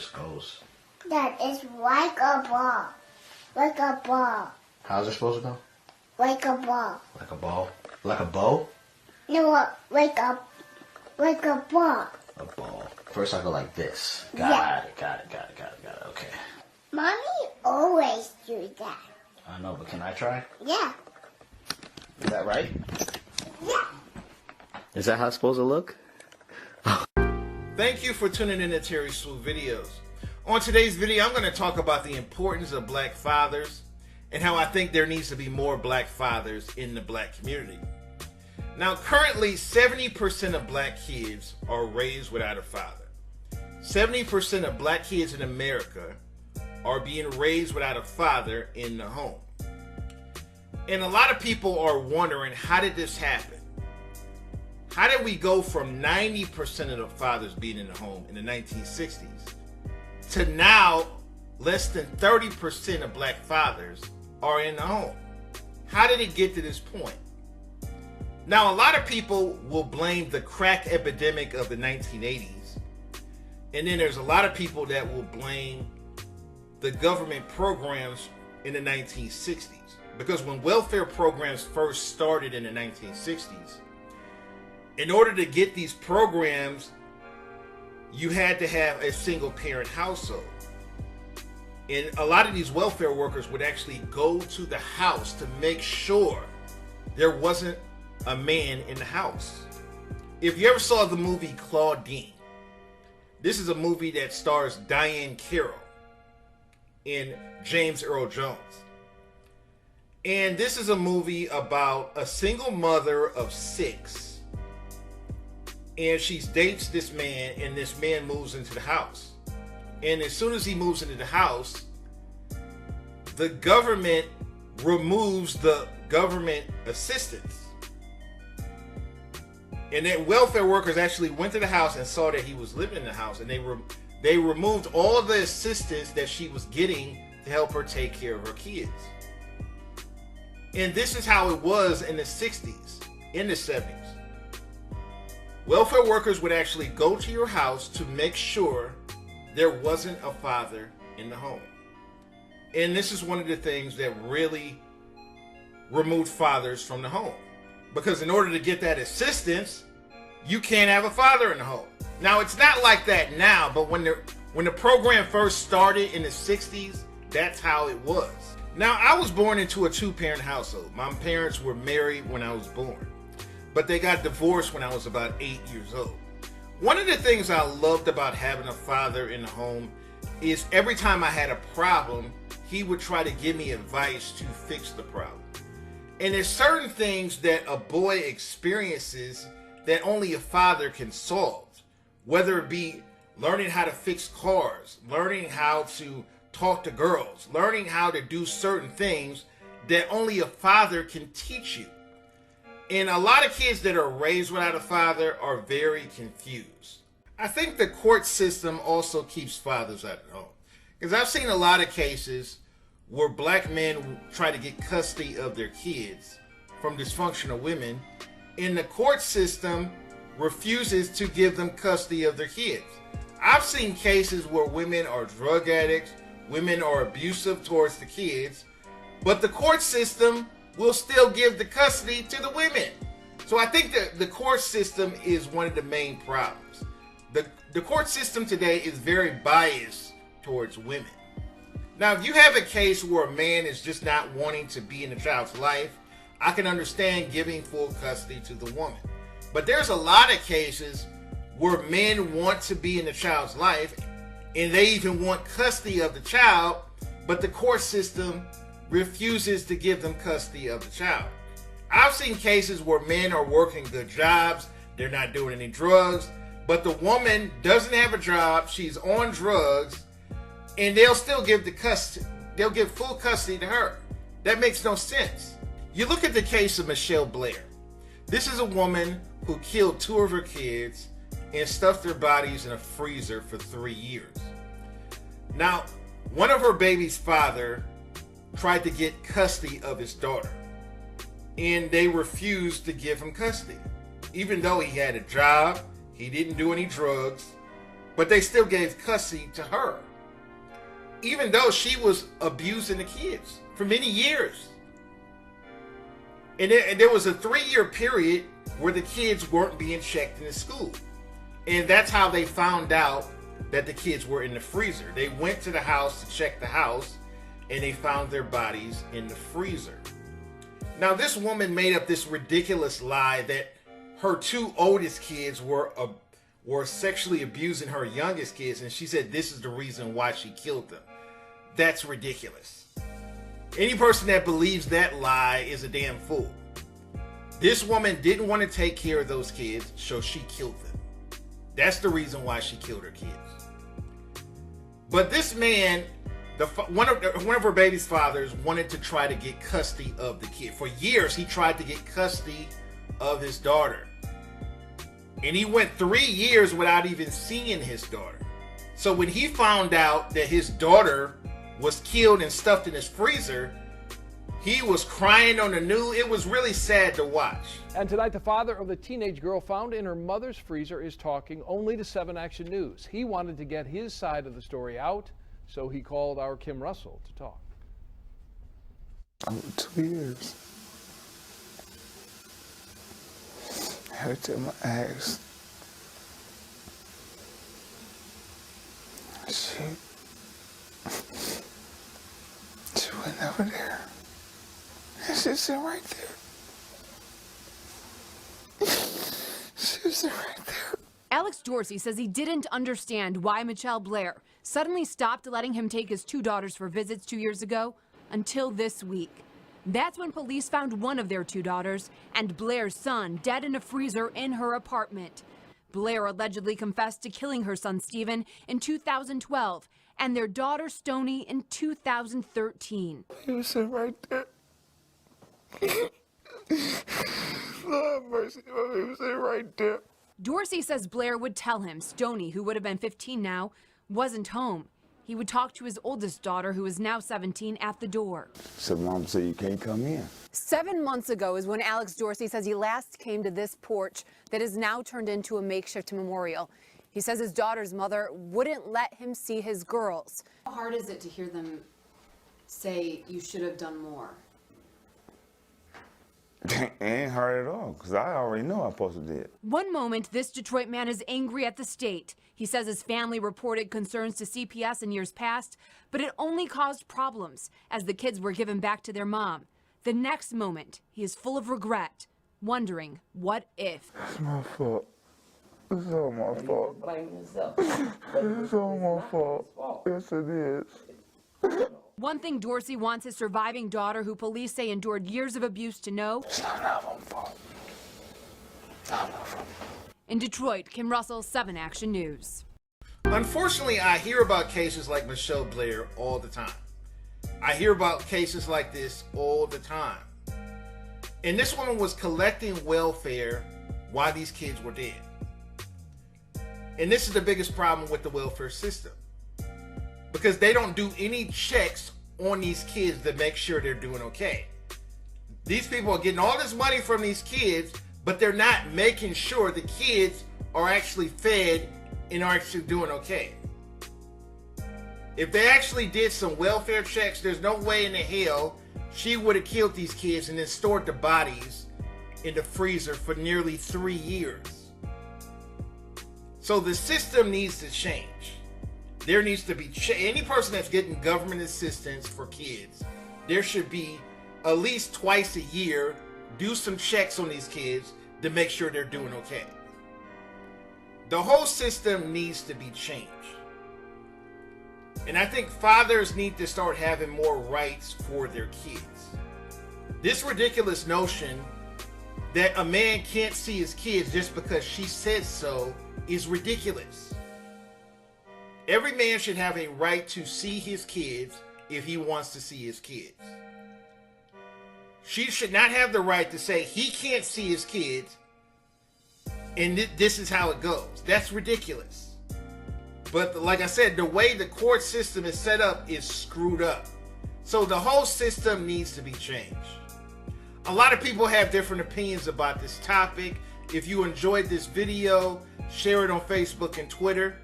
this goes. That is like a ball. Like a ball. How's it supposed to go? Like a ball. Like a ball? Like a bow? No, like a ball. A ball. First I go like this. Yeah. Got it. Okay. Mommy always do that. I know, but can I try? Yeah. Is that right? Yeah. Is that how it's supposed to look? Thank you for tuning in to Terry Swoop Videos. On today's video, I'm going to talk about the importance of black fathers and how I think there needs to be more black fathers in the black community. Now, currently, 70% of black kids are raised without a father. 70% of black kids in America are being raised without a father in the home. And a lot of people are wondering, how did this happen? How did we go from 90% of the fathers being in the home in the 1960s to now less than 30% of black fathers are in the home? How did it get to this point? Now, a lot of people will blame the crack epidemic of the 1980s. And then there's a lot of people that will blame the government programs in the 1960s. Because when welfare programs first started in the 1960s, in order to get these programs, you had to have a single parent household. And a lot of these welfare workers would actually go to the house to make sure there wasn't a man in the house. If you ever saw the movie Claudine, this is a movie that stars Diane Carroll and James Earl Jones. And this is a movie about a single mother of 6. And she dates this man, and this man moves into the house. And as soon as he moves into the house, the government removes the government assistance. And then welfare workers actually went to the house and saw that he was living in the house, and they removed all the assistance that she was getting to help her take care of her kids. And this is how it was in the 60s, in the 70s. Welfare workers would actually go to your house to make sure there wasn't a father in the home. And this is one of the things that really removed fathers from the home. Because in order to get that assistance, you can't have a father in the home. Now, it's not like that now, but when the program first started in the 60s, that's how it was. Now, I was born into a 2-parent household. My parents were married when I was born, but they got divorced when I was about 8 years old. One of the things I loved about having a father in the home is every time I had a problem, he would try to give me advice to fix the problem. And there's certain things that a boy experiences that only a father can solve, whether it be learning how to fix cars, learning how to talk to girls, learning how to do certain things that only a father can teach you. And a lot of kids that are raised without a father are very confused. I think the court system also keeps fathers out of the home. Because I've seen a lot of cases where black men try to get custody of their kids from dysfunctional women, and the court system refuses to give them custody of their kids. I've seen cases where women are drug addicts, women are abusive towards the kids, but the court system will still give the custody to the women. So I think that the court system is one of the main problems. The court system today is very biased towards women. Now, if you have a case where a man is just not wanting to be in a child's life, I can understand giving full custody to the woman. But there's a lot of cases where men want to be in the child's life, and they even want custody of the child, but the court system refuses to give them custody of the child. I've seen cases where men are working good jobs, they're not doing any drugs, but the woman doesn't have a job, she's on drugs, and they'll still give they'll give full custody to her. That makes no sense. You look at the case of Michelle Blair. This is a woman who killed 2 of her kids and stuffed their bodies in a freezer for 3 years. Now, one of her baby's father tried to get custody of his daughter, and they refused to give him custody. Even though he had a job, he didn't do any drugs, but they still gave custody to her, even though she was abusing the kids for many years. And there was a 3-year period where the kids weren't being checked in the school. And that's how they found out that the kids were in the freezer. They went to the house to check the house, and they found their bodies in the freezer. Now, this woman made up this ridiculous lie that her 2 oldest kids were sexually abusing her youngest kids, and she said this is the reason why she killed them. That's ridiculous. Any person that believes that lie is a damn fool. This woman didn't want to take care of those kids, so she killed them. That's the reason why she killed her kids. But this man, one of her baby's fathers, wanted to try to get custody of the kid. For years, he tried to get custody of his daughter. And he went 3 years without even seeing his daughter. So when he found out that his daughter was killed and stuffed in his freezer, he was crying on the news. It was really sad to watch. And tonight, the father of the teenage girl found in her mother's freezer is talking only to 7 Action News. He wanted to get his side of the story out, so he called our Kim Russell to talk. 2 years. I had to tell my ex. She was never there. And she's sitting right there. She's sitting right there. Alex Dorsey says he didn't understand why Michelle Blair suddenly stopped letting him take his 2 daughters for visits 2 years ago until this week. That's when police found one of their 2 daughters and Blair's son dead in a freezer in her apartment. Blair allegedly confessed to killing her son Stephen in 2012 and their daughter Stoney in 2013. He was sitting right there. Lord mercy, he was sitting right there. Dorsey says Blair would tell him Stoney, who would have been 15 now, wasn't home. He would talk to his oldest daughter, who is now 17, at the door. So Mom said you can't come in. 7 months ago is when Alex Dorsey says he last came to this porch that is now turned into a makeshift memorial. He says his daughter's mother wouldn't let him see his girls. How hard is it to hear them say you should have done more? It ain't hard at all, because I already know I'm supposed to do it. One moment, this Detroit man is angry at the state. He says his family reported concerns to CPS in years past, but it only caused problems as the kids were given back to their mom. The next moment, he is full of regret, wondering what if. It's my fault. It's all my fault. Blame yourself. It's all my fault. Yes, it is. One thing Dorsey wants his surviving daughter, who police say endured years of abuse, to know. It's not my fault. Not my fault. In Detroit, Kim Russell, 7 Action News. Unfortunately, I hear about cases like Michelle Blair all the time. I hear about cases like this all the time. And this woman was collecting welfare while these kids were dead. And this is the biggest problem with the welfare system, because they don't do any checks on these kids to make sure they're doing okay. These people are getting all this money from these kids, but they're not making sure the kids are actually fed and are actually doing okay. If they actually did some welfare checks, there's no way in the hell she would have killed these kids and then stored the bodies in the freezer for nearly 3 years. So the system needs to change. There needs to be any person that's getting government assistance for kids, there should be at least twice a year do some checks on these kids to make sure they're doing okay. The whole system needs to be changed. And I think fathers need to start having more rights for their kids. This ridiculous notion that a man can't see his kids just because she says so is ridiculous. Every man should have a right to see his kids if he wants to see his kids. She should not have the right to say he can't see his kids and this is how it goes. That's ridiculous. But like I said, the way the court system is set up is screwed up. So the whole system needs to be changed. A lot of people have different opinions about this topic. If you enjoyed this video, share it on Facebook and Twitter.